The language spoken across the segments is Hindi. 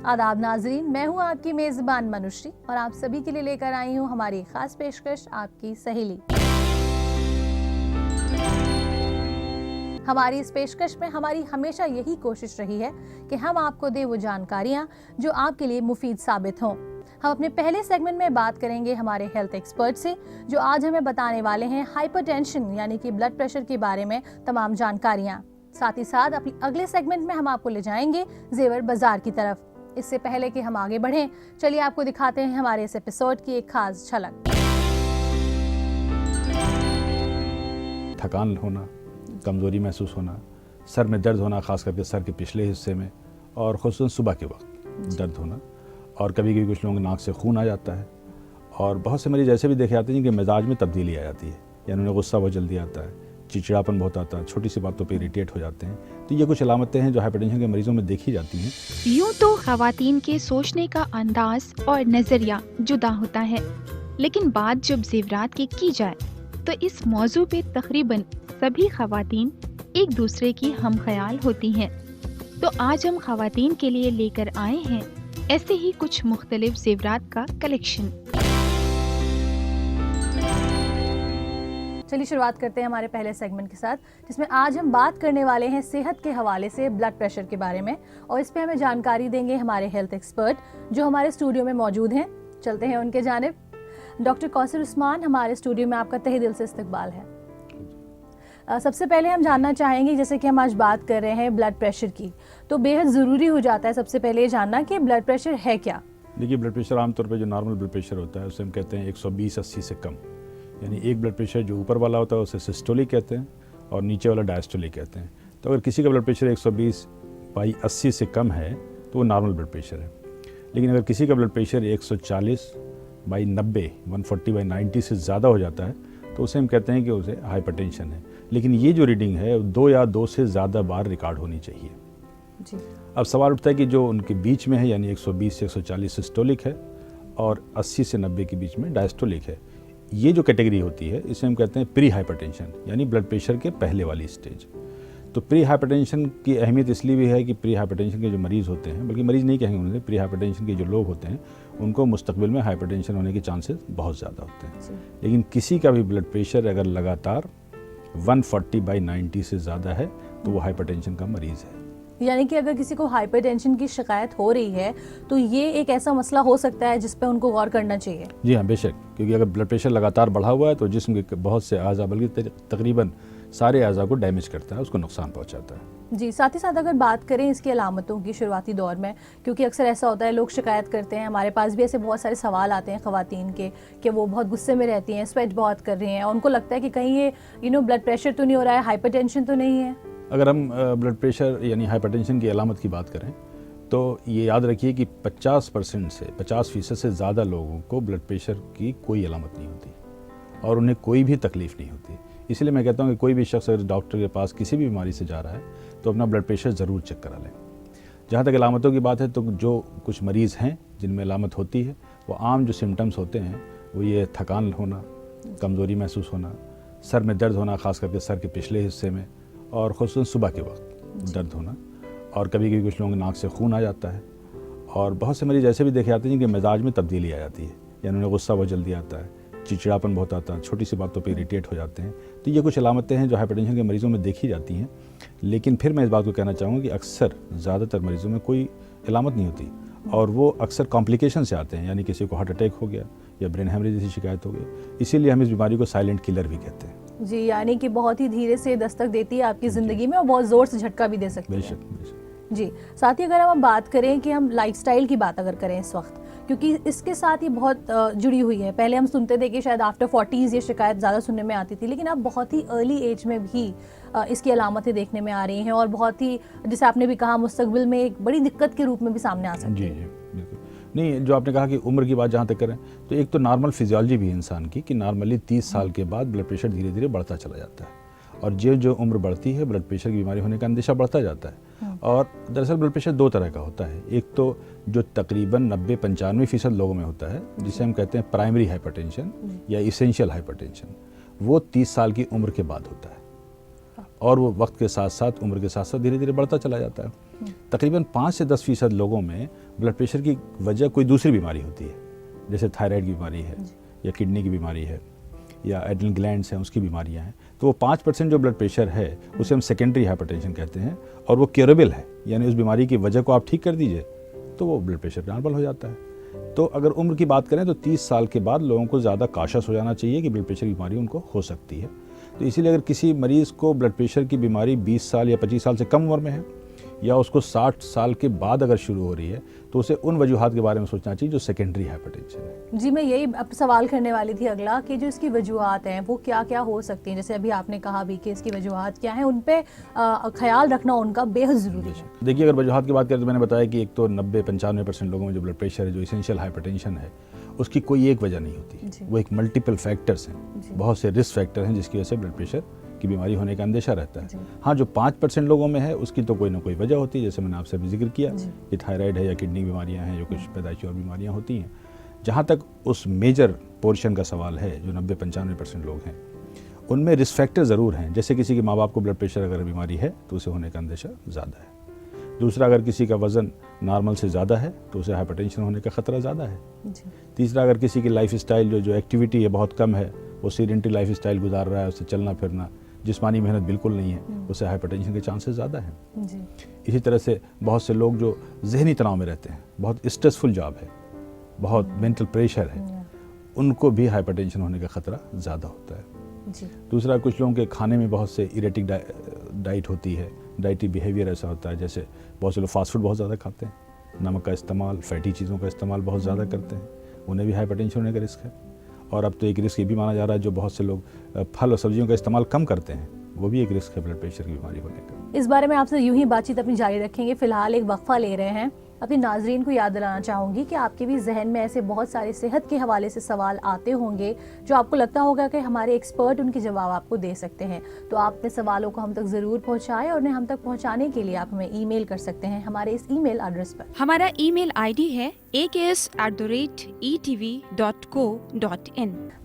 आदाब नाजरीन, मैं हूं आपकी मेज़बान मनुश्री और आप सभी के लिए लेकर आई हूं हमारी खास पेशकश आपकी सहेली। हमारी इस पेशकश में हमारी हमेशा यही कोशिश रही है कि हम आपको दे वो जानकारियां जो आपके लिए मुफीद साबित हों। हम अपने पहले सेगमेंट में बात करेंगे हमारे हेल्थ एक्सपर्ट से, जो आज हमें बताने वाले हैं हाइपरटेंशन यानी कि ब्लड प्रेशर के बारे में तमाम जानकारियां। साथ ही साथ अपनी अगले सेगमेंट में हम आपको ले जाएंगे जेवर बाजार की तरफ। इससे पहले कि हम आगे बढ़ें, चलिए आपको दिखाते हैं हमारे इस एपिसोड की एक खास झलक। थकान होना, कमज़ोरी महसूस होना, सर में दर्द होना, ख़ास करके सर के पिछले हिस्से में, और ख़ुसूसन सुबह के वक्त दर्द होना, और कभी कभी कुछ लोगों के नाक से खून आ जाता है, और बहुत से मरीज ऐसे भी देखे जाते हैं कि मिजाज में तब्दीली आ जाती है, यानी उन्हें गुस्सा बहुत जल्दी आता है, चिड़चिड़ापन बहुत आता है, छोटी सी बातों पे इरिटेट हो जाते हैं। तो ये कुछ अलामतें हैं जो हाइपरटेंशन के मरीजों में देखी जाती हैं। यूँ तो ख़वातीन के सोचने का अंदाज और नज़रिया जुदा होता है, लेकिन बात जब ज़ेवरात की जाए तो इस मौजू पे तकरीबन सभी ख़वातीन एक दूसरे की हम ख्याल होती हैं। तो आज हम ख़वातीन के लिए लेकर आए हैं ऐसे ही कुछ मुख्तलिफ ज़ेवरात का कलेक्शन। चलिए शुरुआत करते हैं हमारे पहले सेगमेंट के साथ, जिसमें आज हम बात करने वाले हैं सेहत के हवाले से ब्लड प्रेशर के बारे में, और इस पे हमें जानकारी देंगे हमारे हेल्थ एक्सपर्ट जो हमारे स्टूडियो में मौजूद हैं। चलते हैं उनके जानिब। डॉक्टर कौसर उस्मान, हमारे स्टूडियो में आपका तहे दिल से इस्तकबाल है। सबसे पहले हम जानना चाहेंगे, जैसे कि हम आज बात कर रहे हैं ब्लड प्रेशर की, तो बेहद ज़रूरी हो जाता है सबसे पहले ये जानना कि ब्लड प्रेशर है क्या। देखिए, ब्लड प्रेशर आमतौर पर जो नॉर्मल ब्लड प्रेशर होता है उसे हम कहते हैं 120/80 से कम, यानी एक ब्लड प्रेशर जो ऊपर वाला होता है उसे सिस्टोलिक कहते हैं और नीचे वाला डायस्टोलिक कहते हैं। तो अगर किसी का ब्लड प्रेशर 120/80 से कम है तो वो नॉर्मल ब्लड प्रेशर है, लेकिन अगर किसी का ब्लड प्रेशर 140/90 140/90 से ज़्यादा हो जाता है तो उसे हम कहते हैं कि उसे हाइपरटेंशन है। लेकिन ये जो रीडिंग है 2 या 2 से ज़्यादा बार रिकॉर्ड होनी चाहिए जी। अब सवाल उठता है कि जो उनके बीच में है, यानी 120 से 140 सिस्टोलिक है और 80 से 90 के बीच में डायस्टोलिक है, ये जो कैटेगरी होती है इसे हम कहते हैं प्री हाइपरटेंशन, यानी ब्लड प्रेशर के पहले वाली स्टेज। तो प्री हाइपरटेंशन की अहमियत इसलिए भी है कि प्री हाइपरटेंशन के जो मरीज़ होते हैं, बल्कि मरीज़ नहीं कहेंगे उन्हें, प्री हाइपरटेंशन के जो लोग होते हैं उनको मुस्तकबिल में हाइपरटेंशन होने के चांसेस बहुत ज़्यादा होते हैं। लेकिन किसी का भी ब्लड प्रेशर अगर लगातार 140/90 से ज़्यादा है तो वो हाइपरटेंशन का मरीज़ है। यानी कि अगर किसी को हाइपरटेंशन की शिकायत हो रही है तो ये एक ऐसा मसला हो सकता है जिस पे उनको गौर करना चाहिए। जी हाँ, बेशक, क्योंकि अगर ब्लड प्रेशर लगातार बढ़ा हुआ है तो जिस्म के बहुत से अज़ा, बल्कि तकरीबन सारे अज़ा को डैमेज करता है, उसको नुकसान पहुंचाता है। जी, साथ ही साथ अगर बात करें इसकी अलामतों की शुरुआती दौर में, क्योंकि अक्सर ऐसा होता है लोग शिकायत करते हैं, हमारे पास भी ऐसे बहुत सारे सवाल आते हैं ख़वातीन के कि वो बहुत गुस्से में रहती हैं, स्वेट बहुत कर रही हैं और उनको लगता है कि कहीं ये ब्लड प्रेशर तो नहीं हो रहा है, हाइपरटेंशन तो नहीं है। अगर हम ब्लड प्रेशर यानी हाइपरटेंशन की अलामत की बात करें तो ये याद रखिए कि 50% से 50% से ज़्यादा लोगों को ब्लड प्रेशर की कोई अलामत नहीं होती और उन्हें कोई भी तकलीफ़ नहीं होती। इसलिए मैं कहता हूँ कि कोई भी शख्स अगर डॉक्टर के पास किसी भी बीमारी से जा रहा है तो अपना ब्लड प्रेशर ज़रूर चेक करा लें। जहाँ तक अलामतों की बात है तो जो कुछ मरीज़ हैं जिनमें अलामत होती है, वो आम जो सिम्टम्स होते हैं वो ये थकान होना, कमज़ोरी महसूस होना, सर में दर्द होना, ख़ास करके सर के पिछले हिस्से में, और ख़ुसूसन सुबह के वक्त दर्द होना, और कभी कभी कुछ लोगों के नाक से खून आ जाता है, और बहुत से मरीज़ ऐसे भी देखे जाते हैं कि मिजाज में तब्दीली आ जाती है, यानी उन्हें गुस्सा बहुत जल्दी आता है, चिड़चिड़ापन बहुत आता है, छोटी सी बातों पे इरिटेट हो जाते हैं। तो ये कुछ अलामतें हैं जो हाइपरटेंशन के मरीज़ों में देखी जाती हैं। लेकिन फिर मैं इस बात को कहना चाहूँगा कि अक्सर ज़्यादातर मरीज़ों में कोई अलामत नहीं होती और वो अक्सर कॉम्प्लिकेशन से आते हैं, यानी किसी को हार्ट अटैक हो गया या ब्रेन हेमरेज जैसी शिकायत हो गई। इसीलिए हम इस बीमारी को साइलेंट किलर भी कहते हैं। जी, यानी कि बहुत ही धीरे से दस्तक देती है आपकी ज़िंदगी में और बहुत ज़ोर से झटका भी दे सकती है। बेशक। जी, साथ ही अगर हम बात करें कि हम लाइफस्टाइल की बात अगर करें इस वक्त, क्योंकि इसके साथ ये बहुत जुड़ी हुई है। पहले हम सुनते थे कि शायद आफ्टर 40s ये शिकायत ज़्यादा सुनने में आती थी, लेकिन अब बहुत ही अर्ली एज में भी इसकी अलामतें देखने में आ रही हैं और बहुत ही, जैसे आपने भी कहा, मुस्तकबिल में एक बड़ी दिक्कत के रूप में भी सामने आ सकती है। जी, बिल्कुल। नहीं, जो आपने कहा कि उम्र की बात जहाँ तक करें तो एक तो नॉर्मल फिजियोलॉजी भी है इंसान की कि नॉर्मली 30 साल के बाद ब्लड प्रेशर धीरे धीरे बढ़ता चला जाता है, और जो उम्र बढ़ती है ब्लड प्रेशर की बीमारी होने का अंदेशा बढ़ता जाता है। और दरअसल ब्लड प्रेशर 2 तरह का होता है। एक तो जो तकरीबन 90-95% लोगों में होता है, जिसे हम कहते हैं प्राइमरी हाइपरटेंशन या इसेंशियल हाइपरटेंशन, वो 30 साल की उम्र के बाद होता है और वो वक्त के साथ साथ, उम्र के साथ साथ धीरे धीरे बढ़ता चला जाता है। तकरीबन 5 से 10% लोगों में ब्लड प्रेशर की वजह कोई दूसरी बीमारी होती है, जैसे थायराइड की बीमारी है या किडनी की बीमारी है या एड्रिनल ग्लैंड्स हैं उसकी बीमारियां हैं, तो वो 5% जो ब्लड प्रेशर है उसे हम सेकेंडरी हाइपरटेंशन कहते हैं और वो क्योरेबल है, यानी उस बीमारी की वजह को आप ठीक कर दीजिए तो वो ब्लड प्रेशर नॉर्मल हो जाता है। तो अगर उम्र की बात करें तो 30 साल के बाद लोगों को ज़्यादा काशस हो जाना चाहिए कि ब्लड प्रेशर की बीमारी उनको हो सकती है। तो इसीलिए अगर किसी मरीज़ को ब्लड प्रेशर की बीमारी 20 साल या 25 साल से कम उम्र में है या उसको 60 साल के बाद अगर शुरू हो रही है तो उसे उन वजूहात के बारे में सोचना चाहिए जो सेकेंडरी हाइपरटेंशन है। जी, मैं यही अब सवाल करने वाली थी अगला कि जो इसकी वजूहात हैं वो क्या क्या हो सकती हैं, जैसे अभी आपने कहा भी कि इसकी वजूहात क्या हैं, उन पे ख्याल रखना उनका बेहद ज़रूरी है। देखिए, अगर वजूहात की बात करें तो मैंने बताया कि एक तो 90-95% लोगों में जो ब्लड प्रेशर है, जो इसेंशियल हाइपरटेंशन है, उसकी कोई एक वजह नहीं होती, वो एक मल्टीपल फैक्टर्स हैं, बहुत से रिस्क फैक्टर हैं जिसकी वजह से ब्लड प्रेशर की बीमारी होने का अंदेशा रहता है। हाँ, जो 5% लोगों में है उसकी तो कोई ना कोई वजह होती है, जैसे मैंने आपसे भी जिक्र किया कि थायराइड है या किडनी बीमारियां हैं, जो कुछ पैदाइशी और बीमारियां होती हैं। जहाँ तक उस मेजर पोर्शन का सवाल है, जो 90-95% लोग हैं, उनमें रिस्क फैक्टर ज़रूर हैं। जैसे किसी के माँ बाप को ब्लड प्रेशर अगर बीमारी है तो उसे होने का अंदेशा ज़्यादा है। दूसरा, अगर किसी का वज़न नॉर्मल से ज़्यादा है तो उसे हाइपरटेंशन होने का ख़तरा ज़्यादा है। तीसरा, अगर किसी की लाइफ स्टाइल जो एक्टिविटी है बहुत कम है, वो सीडेंटरी लाइफ स्टाइल गुजार रहा है, उससे चलना फिरना, जिस्मानी मेहनत बिल्कुल नहीं है, उससे हाइपरटेंशन के चांसेस ज़्यादा हैं। इसी तरह से बहुत से लोग जो जहनी तनाव में रहते हैं, बहुत स्ट्रेसफुल जॉब है, बहुत मेंटल प्रेशर है, उनको भी हाइपरटेंशन होने का ख़तरा ज़्यादा होता है। दूसरा, कुछ लोगों के खाने में बहुत से इरेटिक डाइट होती है, डाइटरी बिहेवियर ऐसा होता है, जैसे बहुत से लोग फास्ट फूड बहुत ज़्यादा खाते हैं, नमक का इस्तेमाल, फैटी चीज़ों का इस्तेमाल बहुत ज़्यादा करते हैं, उन्हें भी हाइपरटेंशन होने का रिस्क है। और अब तो एक रिस्क ये भी माना जा रहा है, जो बहुत से लोग फल और सब्जियों का इस्तेमाल कम करते हैं, वो भी एक रिस्क है ब्लड प्रेशर की बीमारी होने का। इस बारे में आपसे यूं ही बातचीत अपनी जारी रखेंगे, फिलहाल एक वक्फा ले रहे हैं। अपनी नाजरीन को याद दिलाना चाहूँगी कि आपके भी जहन में ऐसे बहुत सारे सेहत के हवाले से सवाल आते होंगे जो आपको लगता होगा कि हमारे एक्सपर्ट उनके जवाब आपको दे सकते हैं, तो आप अपने सवालों को हम तक ज़रूर पहुँचाएं और उन्हें हम तक पहुँचाने के लिए आप हमें ईमेल कर सकते हैं हमारे इस ईमेल एड्रेस पर। हमारा ईमेल आईडी है aks@etv.co.in।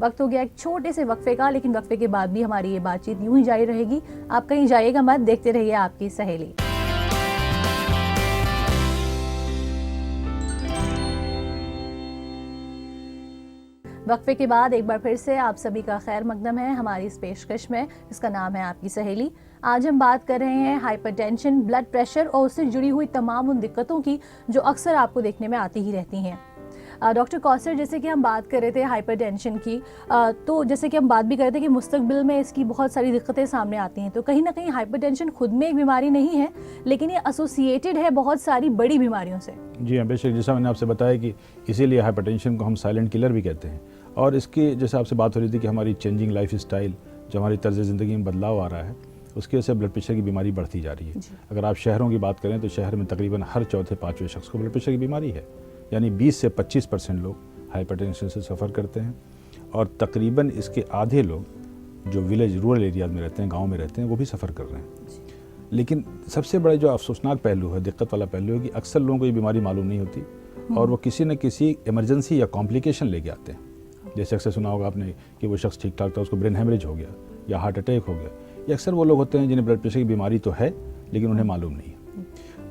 वक्त हो गया एक छोटे से वक्फे का, लेकिन वक्फे के बाद भी हमारी ये बातचीत यूं ही जारी रहेगी। आप कहीं जाइएगा मत, देखते रहिए आपकी सहेली। वक्फे के बाद एक बार फिर से आप सभी का खैर मकदम है हमारी इस पेशकश में, इसका नाम है आपकी सहेली। आज हम बात कर रहे हैं हाइपरटेंशन, ब्लड प्रेशर और उससे जुड़ी हुई तमाम उन दिक्कतों की जो अक्सर आपको देखने में आती ही रहती हैं। डॉक्टर कौसर, जैसे कि हम बात कर रहे थे हाइपरटेंशन की, तो जैसे कि हम बात भी कर रहे थे कि मुस्तकबिल में इसकी बहुत सारी दिक्कतें सामने आती हैं, तो कहीं ना कहीं हाइपरटेंशन खुद में एक बीमारी नहीं है, लेकिन ये एसोसिएटेड है बहुत सारी बड़ी बीमारियों से। जी हाँ, बेशक, जैसा मैंने आपसे बताया कि इसीलिए हाइपरटेंशन को हम साइलेंट किलर भी कहते हैं। और इसकी जैसे आपसे बात हो रही थी कि हमारी चेंजिंग लाइफ स्टाइल, जो हमारी तर्ज ज़िंदगी में बदलाव आ रहा है, उसकी वजह से ब्लड प्रेशर की बीमारी बढ़ती जा रही है। अगर आप शहरों की बात करें तो शहर में तकरीबन हर चौथे पाँचवें शख्स को ब्लड प्रेशर की बीमारी है, यानी 20 से 25% लोग हाइपरटेंशन से सफ़र करते हैं। और तकरीबन इसके आधे लोग जो विलेज रूरल एरियाज में रहते हैं, गाँव में रहते हैं, वो भी सफ़र कर रहे हैं। लेकिन सबसे बड़ा जो अफसोसनाक पहलू है, दिक्कत वाला पहलू है कि अक्सर लोगों को ये बीमारी मालूम नहीं होती और वो किसी न किसी इमरजेंसी या कॉम्प्लिकेशन लेके आते हैं। जैसे अक्सर सुना होगा आपने कि वो शख्स ठीक ठाक था, उसको ब्रेन हेमरेज हो गया या हार्ट अटैक हो गया। ये अक्सर वो लोग होते हैं जिन्हें ब्लड प्रेशर की बीमारी तो है लेकिन उन्हें मालूम नहीं है।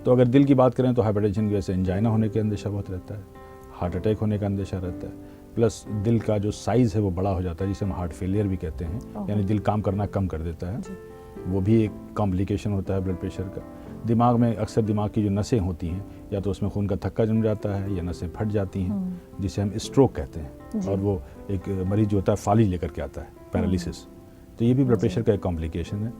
तो अगर दिल की बात करें तो हाइपरटेंशन की वजह से एंजाइना होने का अंदेशा बहुत रहता है, हार्ट अटैक होने का अंदेशा रहता है, प्लस दिल का जो साइज़ है वो बड़ा हो जाता है, जिसे हम हार्ट फेलियर भी कहते हैं, यानी दिल काम करना कम कर देता है। वो भी एक कॉम्प्लिकेशन होता है ब्लड प्रेशर का। दिमाग में अक्सर दिमाग की जो नसें होती हैं, या तो उसमें खून का थक्का जम जाता है या नसें फट जाती हैं, जिसे हम स्ट्रोक कहते हैं। और वो एक मरीज जो होता है फाली लेकर के आता है, पैरालिसिस। तो ये भी ब्लड प्रेशर का एक कॉम्प्लिकेशन है।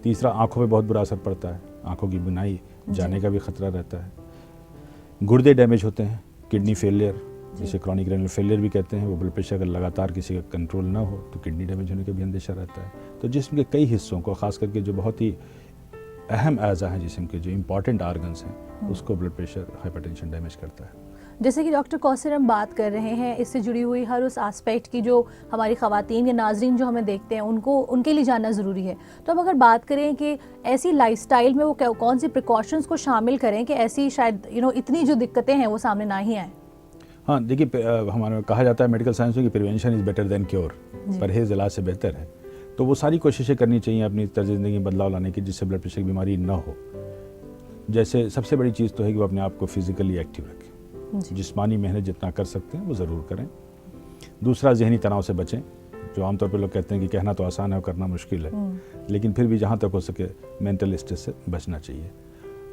तीसरा, आंखों पे बहुत बुरा असर पड़ता है, आंखों की बुनाई जाने का भी खतरा रहता है। गुर्दे डैमेज होते हैं, किडनी फेलियर, जिसे क्रॉनिक रेनल फेलियर भी कहते हैं। वो ब्लड प्रेशर अगर लगातार किसी का कंट्रोल ना हो तो किडनी डैमेज होने का भी अंदेशा रहता है। तो जिस्म के कई हिस्सों को, खास करके जो बहुत ही अहम अज़ा हैं जिस्म के, जो इंपॉर्टेंट आर्गन्स हैं, उसको ब्लड प्रेशर हाइपरटेंशन डैमेज करता है। जैसे कि डॉक्टर कौसर हम बात कर रहे हैं इससे जुड़ी हुई हर उस एस्पेक्ट की जो हमारी ख़वातीन या नाजरीन जो हमें देखते हैं उनके लिए जानना ज़रूरी है। तो अब अगर बात करें कि ऐसी लाइफस्टाइल में वो कौन सी प्रिकॉशंस को शामिल करें कि ऐसी शायद इतनी जो दिक्कतें हैं वो सामने ना ही आएँ। हाँ, देखिए, हमारा कहा जाता है मेडिकल साइंस में कि prevention is better than cure, परहेज़ इलाज से बेहतर है। तो वो सारी कोशिशें करनी चाहिए अपनी तर्ज ज़िंदगी में बदलाव लाने की, जिससे ब्लड प्रेशर की बीमारी ना हो। जैसे सबसे बड़ी चीज़ तो है कि वो अपने आप को फिज़िकली एक्टिव रखें, जी। जिस्मानी मेहनत जितना कर सकते हैं वो ज़रूर करें। दूसरा, जहनी तनाव से बचें, जो आमतौर पर लोग कहते हैं कि कहना तो आसान है और करना मुश्किल है, लेकिन फिर भी जहाँ तक हो सके मेंटल स्ट्रेस से बचना चाहिए।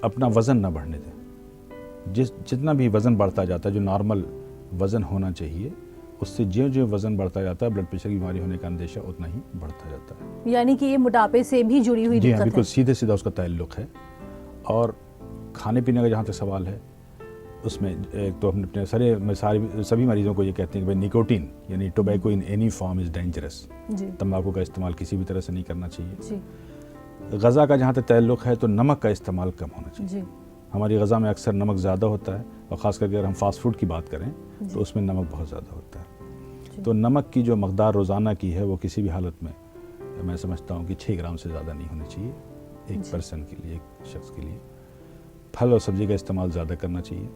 अपना वज़न ना बढ़ने दें। जितना भी वज़न बढ़ता जाता है, जो नॉर्मल वज़न होना चाहिए, उससे जो वज़न बढ़ता जाता है, ब्लड प्रेशर की बीमारी होने का अंदेशा उतना ही बढ़ता जाता है। यानी कि ये मोटापे से भी जुड़ी हुई जी हाँ, दिक्कत बिल्कुल है। सीधे सीधा उसका ताल्लुक़ है। और खाने पीने का जहाँ तक सवाल है, उसमें एक तो हम अपने सभी मरीजों को ये कहते हैं कि भाई निकोटीन यानी tobacco in any form is dangerous. जी तंबाकू का इस्तेमाल किसी भी तरह से नहीं करना चाहिए। जी ग़ज़ा का जहाँ तक ताल्लुक़ है तो नमक का इस्तेमाल कम होना चाहिए। जी हमारी ग़ज़ा में अक्सर नमक ज़्यादा होता है, और ख़ास करके अगर हम फास्ट फूड की बात करें तो उसमें नमक बहुत ज़्यादा होता है। तो नमक की जो मकदार रोज़ाना की है वो किसी भी हालत में मैं समझता हूँ कि 6 ग्राम से ज़्यादा नहीं होनी चाहिए एक पर्सन के लिए, एक शख्स के लिए। फल और सब्ज़ी का इस्तेमाल ज़्यादा करना चाहिए।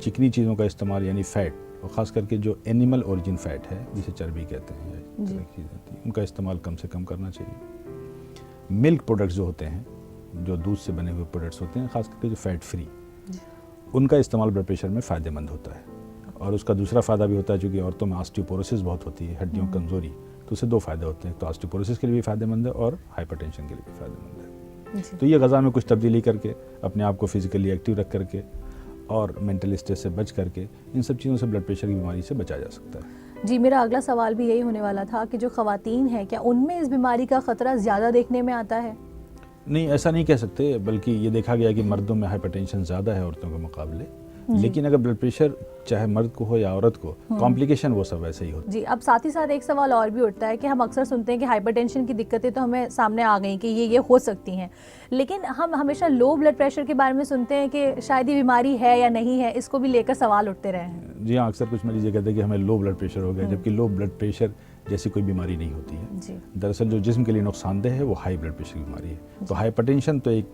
चिकनी चीज़ों का इस्तेमाल यानी फ़ैट, और ख़ास करके जो एनिमल ओरिजिन फ़ैट है जिसे चर्बी कहते हैं या इस तरह की चीज़ें होती हैं, उनका इस्तेमाल कम से कम करना चाहिए। मिल्क प्रोडक्ट्स जो होते हैं, जो दूध से बने हुए प्रोडक्ट्स होते हैं, ख़ास करके जो फ़ैट फ्री, उनका इस्तेमाल ब्लड प्रेशर में फ़ायदेमंद होता है। और उसका दूसरा फ़ायदा भी होता है, चूँकि औरतों में ऑस्टियोपोरोसिस बहुत होती है, हड्डियों की कमज़ोरी, तो उससे 2 फ़ायदे होते हैं। तो ऑस्टियोपोरोसिस के लिए भी फ़ायदेमंद है और हाइपरटेंशन के लिए भी फ़ायदेमंद है। तो ये ग़ज़ा में कुछ तब्दीली करके, अपने आप को फिज़िकली एक्टिव रख करके और मेंटल स्ट्रेस से बच करके, इन सब चीज़ों से ब्लड प्रेशर की बीमारी से बचा जा सकता है। जी, मेरा अगला सवाल भी यही होने वाला था कि जो ख़वातीन हैं, क्या उनमें इस बीमारी का ख़तरा ज़्यादा देखने में आता है? नहीं, ऐसा नहीं कह सकते, बल्कि ये देखा गया कि मर्दों में हाइपरटेंशन ज़्यादा है औरतों के मुकाबले। लेकिन अगर ब्लड प्रेशर चाहे मर्द को हो या औरत को, कॉम्प्लिकेशन वो सब वैसे ही होता है। जी, अब साथ ही साथ एक सवाल और भी उठता है कि हम अक्सर सुनते हैं कि हाइपरटेंशन की दिक्कतें तो हमें सामने आ गई कि ये हो सकती हैं, लेकिन हम हमेशा लो ब्लड प्रेशर के बारे में सुनते हैं कि शायद ये बीमारी है या नहीं है, इसको भी लेकर सवाल उठते रहे हैं। जी हाँ, अक्सर कुछ मरीज ये कहते हैं कि हमें लो ब्लड प्रेशर हो गया, जबकि लो ब्लड प्रेशर जैसी कोई बीमारी नहीं होती है। जी दरअसल जो जिस्म के लिए नुकसानदेह है वो हाई ब्लड प्रेशर की बीमारी है। तो हाइपरटेंशन तो एक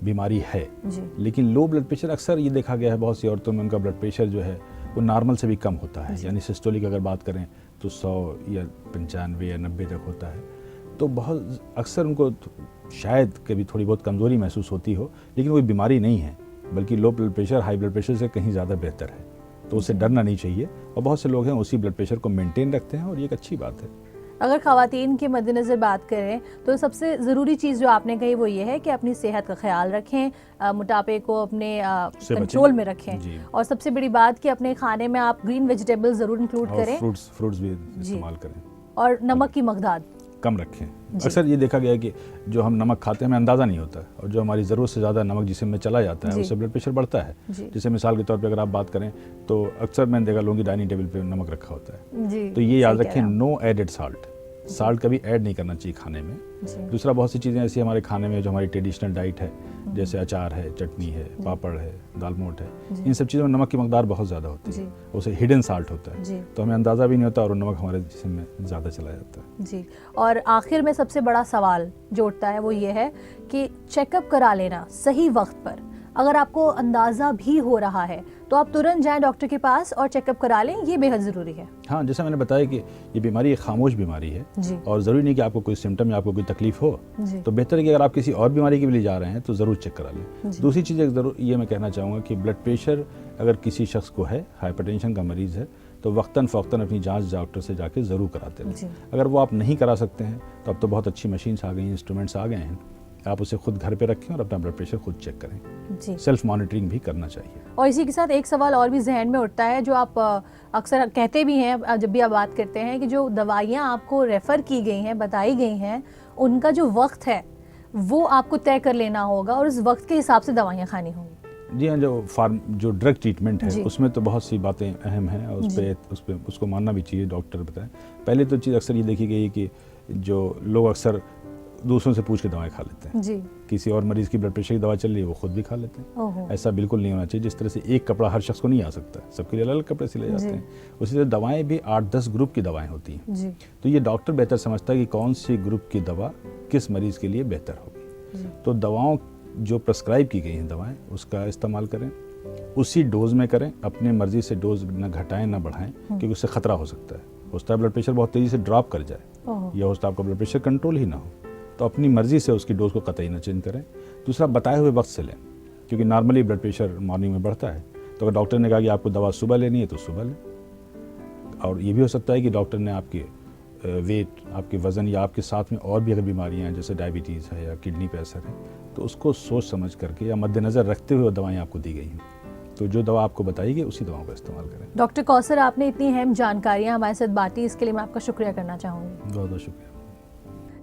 बीमारी है, जी लेकिन लो ब्लड प्रेशर अक्सर ये देखा गया है बहुत सी औरतों में उनका ब्लड प्रेशर जो है वो नॉर्मल से भी कम होता है। यानी सिस्टोलिक अगर बात करें तो 100 या 95 या 90 तक होता है। तो बहुत अक्सर उनको शायद कभी थोड़ी बहुत कमज़ोरी महसूस होती हो, लेकिन कोई बीमारी नहीं है, बल्कि low blood pressure high blood pressure से कहीं ज़्यादा बेहतर है। तो उससे डरना नहीं चाहिए, और बहुत से लोग हैं उसी ब्लड प्रेशर को मेंटेन रखते हैं, और ये एक अच्छी बात है। अगर ख़वातीन के मद्देनज़र बात करें तो सबसे ज़रूरी चीज़ जो आपने कही वो ये है कि अपनी सेहत का ख्याल रखें, मोटापे को अपने कंट्रोल में रखें, और सबसे बड़ी बात कि अपने खाने में आप ग्रीन वेजिटेबल्स ज़रूर इंक्लूड करें, फ्रूट्स भी इस्तेमाल करें, और नमक की मकदार कम रखें। अक्सर ये देखा गया है कि जो हम नमक खाते हैं हमें अंदाज़ा नहीं होता, और जो हमारी ज़रूरत से ज़्यादा नमक जिसम में चला जाता है उससे ब्लड प्रेशर बढ़ता है। जैसे मिसाल के तौर पे अगर आप बात करें तो अक्सर मैंने देखा लोगों की डाइनिंग टेबल पे नमक रखा होता है। तो ये याद रखें, नो एडेड साल्ट कभी ऐड नहीं करना चाहिए खाने में। दूसरा, बहुत सी चीज़ें ऐसी हमारे खाने में जो हमारी ट्रेडिशनल डाइट है, जैसे अचार है, चटनी है, पापड़ है, दाल मोट है, इन सब चीज़ों में नमक की मकदार बहुत ज़्यादा होती है, उसे हिडन साल्ट होता है, तो हमें अंदाज़ा भी नहीं होता, और नमक हमारे जिस्म में ज़्यादा चला जाता है। जी, और आखिर में सबसे बड़ा सवाल जो उठता है वो ये है कि चेकअप करा लेना सही वक्त पर। अगर आपको अंदाज़ा भी हो रहा है तो आप तुरंत जाएं डॉक्टर के पास और चेकअप करा लें, ये बेहद ज़रूरी है। हाँ, जैसा मैंने बताया कि ये बीमारी एक खामोश बीमारी है, और ज़रूरी नहीं कि आपको कोई सिम्टम या आपको कोई तकलीफ हो, तो बेहतर है कि अगर आप किसी और बीमारी के लिए जा रहे हैं तो ज़रूर चेक करा लें। दूसरी चीज़ ज़रूर ये मैं कहना चाहूँगा कि ब्लड प्रेशर अगर किसी शख्स को है, हाइपरटेंशन का मरीज़ है, तो वक्तन फ़ौक्तन अपनी जांच डॉक्टर से जाके ज़रूर कराते हैं। अगर वो आप नहीं करा सकते हैं तो अब तो बहुत अच्छी मशीन्स आ गई हैं, इंस्ट्रूमेंट्स आ गए हैं, आप उसे खुद घर पे रखें और अपना ब्लड प्रेशर खुद चेक करें। सेल्फ मॉनिटरिंग भी करना चाहिए। और इसी के साथ एक सवाल और भी जहन में उठता है, जो आप अक्सर कहते भी हैं जब भी आप बात करते हैं, कि जो दवाइयाँ आपको रेफ़र की गई हैं, बताई गई हैं, उनका जो वक्त है वो आपको तय कर लेना होगा, और उस वक्त के हिसाब से दवाइयाँ खानी होंगी। जी हाँ, जो ड्रग ट्रीटमेंट है उसमें तो बहुत सी बातें अहम हैं, और उसको मानना भी चाहिए, डॉक्टर बताएं। पहले तो चीज़ अक्सर ये देखी गई है कि जो लोग अक्सर दूसरों से पूछ के दवाएं खा लेते हैं। किसी और मरीज़ की ब्लड प्रेशर की दवा चल रही है वो खुद भी खा लेते हैं। ऐसा बिल्कुल नहीं होना चाहिए। जिस तरह से एक कपड़ा हर शख्स को नहीं आ सकता, सबके लिए अलग अलग कपड़े सिले जाते हैं, उसी तरह दवाएं भी 8-10 ग्रुप की दवाएं होती हैं। तो ये डॉक्टर बेहतर समझता है कि कौन सी ग्रुप की दवा किस मरीज़ के लिए बेहतर होगी। तो दवाओं जो प्रेस्क्राइब की गई हैं दवाएँ, उसका इस्तेमाल करें, उसी डोज में करें, अपने मर्जी से डोज न घटाएं ना बढ़ाएं, क्योंकि उससे खतरा हो सकता है। होता है ब्लड प्रेशर बहुत तेज़ी से ड्रॉप कर जाए, या होता है आपका ब्लड प्रेशर कंट्रोल ही ना हो, तो अपनी मर्जी से उसकी डोज को कतई न चेंज करें। दूसरा, बताए हुए वक्त से लें, क्योंकि नॉर्मली ब्लड प्रेशर मॉर्निंग में बढ़ता है, तो अगर डॉक्टर ने कहा कि आपको दवा सुबह लेनी है तो सुबह लें। और ये भी हो सकता है कि डॉक्टर ने आपके वेट, आपके वज़न या आपके साथ में और भी अगर बीमारियां हैं जैसे डायबिटीज़ है या किडनी पे असर है, तो उसको सोच समझ करके या मद्देनज़र रखते हुए दवाएं आपको दी गई हैं। तो जो दवा आपको बताई गई उसी दवाओं का इस्तेमाल करें। डॉक्टर कौसर, आपने इतनी अहम जानकारियाँ हमारे साथ बांटी, इसके लिए मैं आपका शुक्रिया करना चाहूँगी। बहुत बहुत शुक्रिया।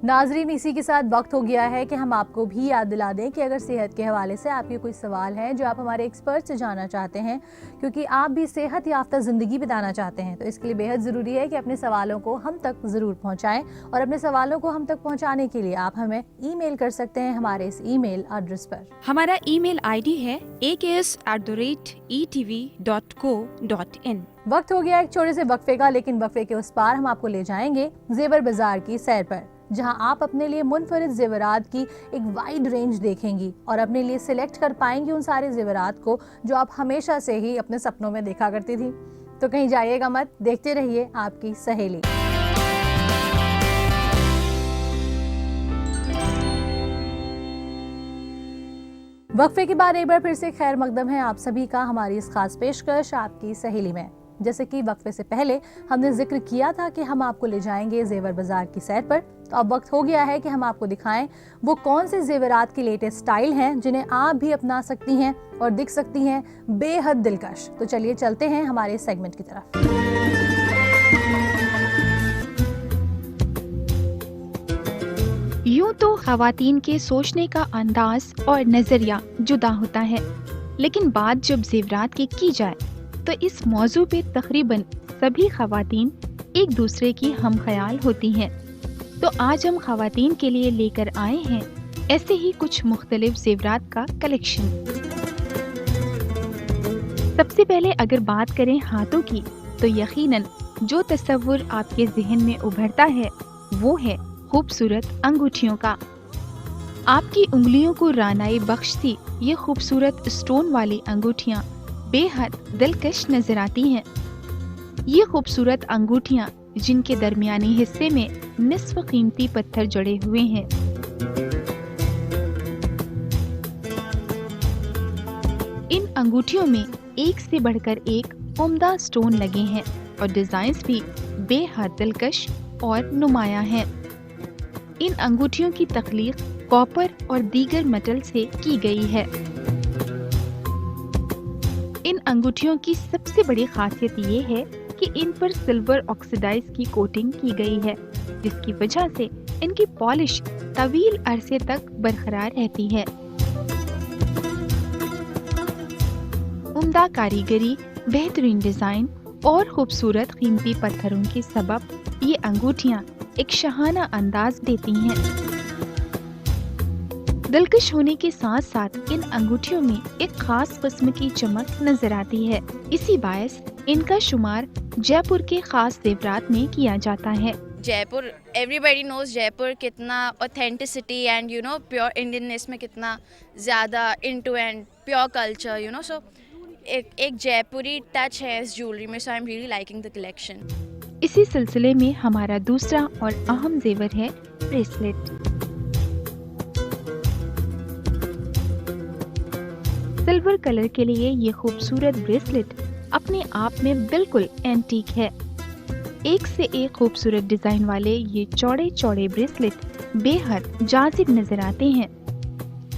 नाजरीन, इसी के साथ वक्त हो गया है कि हम आपको भी याद दिला दें कि अगर सेहत के हवाले से आपके कोई सवाल है जो आप हमारे एक्सपर्ट से जानना चाहते हैं, क्योंकि आप भी सेहत याफ्ता ज़िंदगी बिताना चाहते हैं, तो इसके लिए बेहद ज़रूरी है कि अपने सवालों को हम तक ज़रूर पहुंचाएं। और अपने सवालों को हम तक पहुंचाने के लिए आप हमें ईमेल कर सकते हैं हमारे इस ईमेल एड्रेस पर। हमारा ईमेल आईडी है aks@etv.co.in। वक्त हो गया एक छोटे से वक्फे का, लेकिन वक्फे के उस पार हम आपको ले जाएंगे जेवर बाजार की सैर पर, जहां आप अपने लिए मुनफरिद जेवरात की एक वाइड रेंज देखेंगी और अपने लिए सिलेक्ट कर पाएंगी उन सारे जेवरात को जो आप हमेशा से ही अपने सपनों में देखा करती थी। तो कहीं जाइएगा मत, देखते रहिए आपकी सहेली। वक्फे के बाद एक बार फिर से खैर मकदम है आप सभी का हमारी इस खास पेशकश आपकी सहेली में। जैसे कि वक्फे से पहले हमने जिक्र किया था कि हम आपको ले जाएंगे जेवर बाजार की सैर पर, तो अब वक्त हो गया है कि हम आपको दिखाएं वो कौन से जेवरात के लेटेस्ट स्टाइल हैं जिन्हें आप भी अपना सकती हैं और दिख सकती हैं बेहद दिलकश। तो चलिए चलते हैं हमारे सेगमेंट की तरफ। यूं तो खवातीन के सोचने का अंदाज और नजरिया जुदा होता है, लेकिन बात जब जेवरात की जाए तो इस मौजू पे तकरीबन सभी खवातीन एक दूसरे की हम ख्याल होती हैं। तो आज हम खवातीन के लिए लेकर आए हैं ऐसे ही कुछ मुख्तलिफ जेवरात का कलेक्शन। सबसे पहले अगर बात करें हाथों की, तो यकीनन जो तस्वुर आपके जहन में उभरता है वो है खूबसूरत अंगूठियों का। आपकी उंगलियों को रानाई बख्शती ये खूबसूरत स्टोन वाली अंगूठियाँ बेहद दिलकश नजर आती हैं। ये खूबसूरत अंगूठियाँ जिनके दरमियानी हिस्से में निस्फ कीमती पत्थर जड़े हुए हैं। इन अंगूठियों में एक से बढ़कर एक उम्दा स्टोन लगे हैं और डिजाइन्स भी बेहद दिलकश और नुमाया हैं। इन अंगूठियों की तख्लीक कॉपर और दीगर मेटल से की गई है। इन अंगूठियों की सबसे बड़ी खासियत ये है कि इन पर सिल्वर ऑक्सीडाइज की कोटिंग की गई है, जिसकी वजह से इनकी पॉलिश तवील अरसे तक बरकरार रहती है। उम्दा कारीगरी, बेहतरीन डिजाइन और खूबसूरत कीमती पत्थरों के सबब ये अंगूठियाँ एक शाहाना अंदाज देती हैं। दिलकश होने के साथ साथ इन अंगूठियों में एक खास किस्म की चमक नजर आती है। इसी बायस इनका शुमार जयपुर के खास जेवरात में किया जाता है। जयपुर, एवरीबडी नोज जयपुर कितना ऑथेंटिसिटी एंड प्योर इंडियननेस में कितना ज़्यादा into and pure culture so एक जयपुरी टच है इस ज्वेलरी में। So I am really liking the collection. इसी सिलसिले में हमारा दूसरा और अहम जेवर है ब्रेसलेट। सिल्वर कलर के लिए ये खूबसूरत ब्रेसलेट अपने आप में बिल्कुल एंटीक है। एक से एक खूबसूरत डिजाइन वाले ये चौड़े चौड़े ब्रेसलेट बेहद जाजिब नजर आते हैं।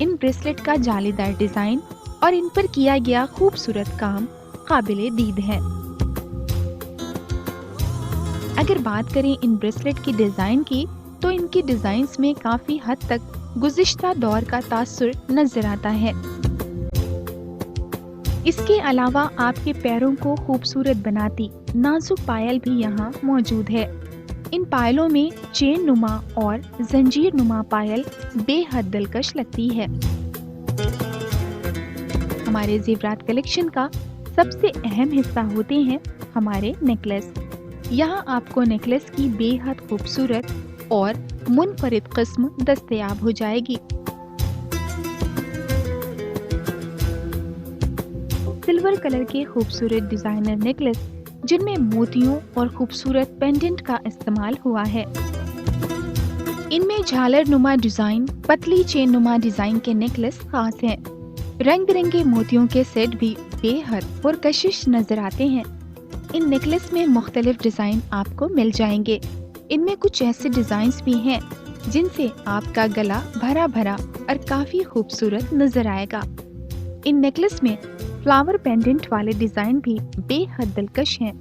इन ब्रेसलेट का जालीदार डिजाइन और इन पर किया गया खूबसूरत काम काबिले दीद है। अगर बात करें इन ब्रेसलेट की डिजाइन की, तो इनकी डिजाइन्स में काफी हद तक गुज़िश्ता दौर का तासुर नजर आता है। इसके अलावा आपके पैरों को खूबसूरत बनाती नाजुक पायल भी यहाँ मौजूद है। इन पायलों में चेन नुमा और जंजीर नुमा पायल बेहद दिलकश लगती है। हमारे जेवरात कलेक्शन का सबसे अहम हिस्सा होते हैं हमारे नेकलेस। यहाँ आपको नेकलेस की बेहद खूबसूरत और मुनफरिद किस्म दस्तयाब हो जाएगी। सिल्वर कलर के खूबसूरत डिजाइनर नेकलेस जिनमें मोतियों और खूबसूरत पेंडेंट का इस्तेमाल हुआ है। इनमें झालर नुमा डिजाइन, पतली चेन नुमा डिजाइन के नेकलेस खास हैं। रंग बिरंगे मोतियों के सेट भी बेहद पुरकशिश नजर आते हैं। इन नेकलेस में मुख्तलिफ डिजाइन आपको मिल जाएंगे। इनमें कुछ ऐसे डिजाइन्स भी हैं जिनसे आपका गला भरा भरा और काफी खूबसूरत नजर आएगा। इन नेकलेस में फ्लावर पेंडेंट वाले डिजाइन भी बेहद दिलकश हैं।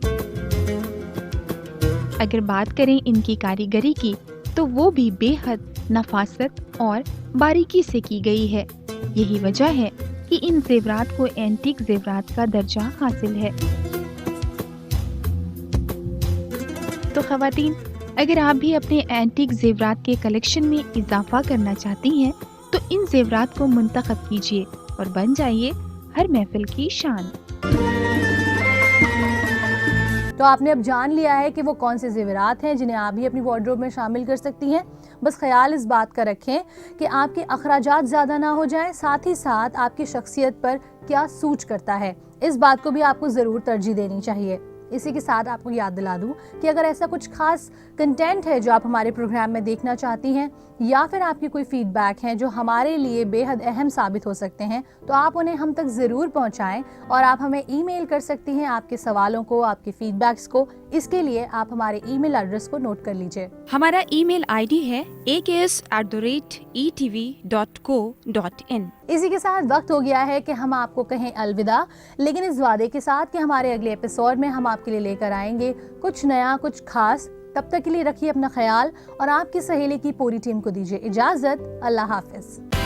अगर बात करें इनकी कारीगरी की तो वो भी बेहद नफासत और बारीकी से की गई है। यही वजह है कि इन जेवरात को एंटीक जेवरात का दर्जा हासिल है। तो खवातीन, अगर आप भी अपने एंटीक जेवरात के कलेक्शन में इजाफा करना चाहती हैं तो इन जेवरात को मुंतखब कीजिए और बन जाइए हर महफिल की शान। तो आपने अब जान लिया है कि वो कौन से जेवरात हैं जिन्हें आप भी अपनी वार्डरोब में शामिल कर सकती हैं। बस ख्याल इस बात का रखें कि आपके अखराजात ज़्यादा ना हो जाएं, साथ ही साथ आपकी शख्सियत पर क्या सूट करता है, इस बात को भी आपको ज़रूर तरजीह देनी चाहिए। इसी के साथ आपको याद दिला दूं कि अगर ऐसा कुछ खास कंटेंट है जो आप हमारे प्रोग्राम में देखना चाहती हैं या फिर आपकी कोई फीडबैक है जो हमारे लिए बेहद अहम साबित हो सकते हैं, तो आप उन्हें हम तक ज़रूर पहुंचाएं और आप हमें ईमेल कर सकती हैं आपके सवालों को, आपके फीडबैक्स को। इसके लिए आप हमारे ईमेल एड्रेस को नोट कर लीजिए। हमारा ईमेल आईडी है aks@etv.co.in। इसी के साथ वक्त हो गया है कि हम आपको कहें अलविदा, लेकिन इस वादे के साथ कि हमारे अगले एपिसोड में हम आपके लिए लेकर आएंगे कुछ नया, कुछ खास। तब तक के लिए रखिए अपना ख्याल और आपकी सहेली की पूरी टीम को दीजिए इजाज़त। अल्लाह हाफिज।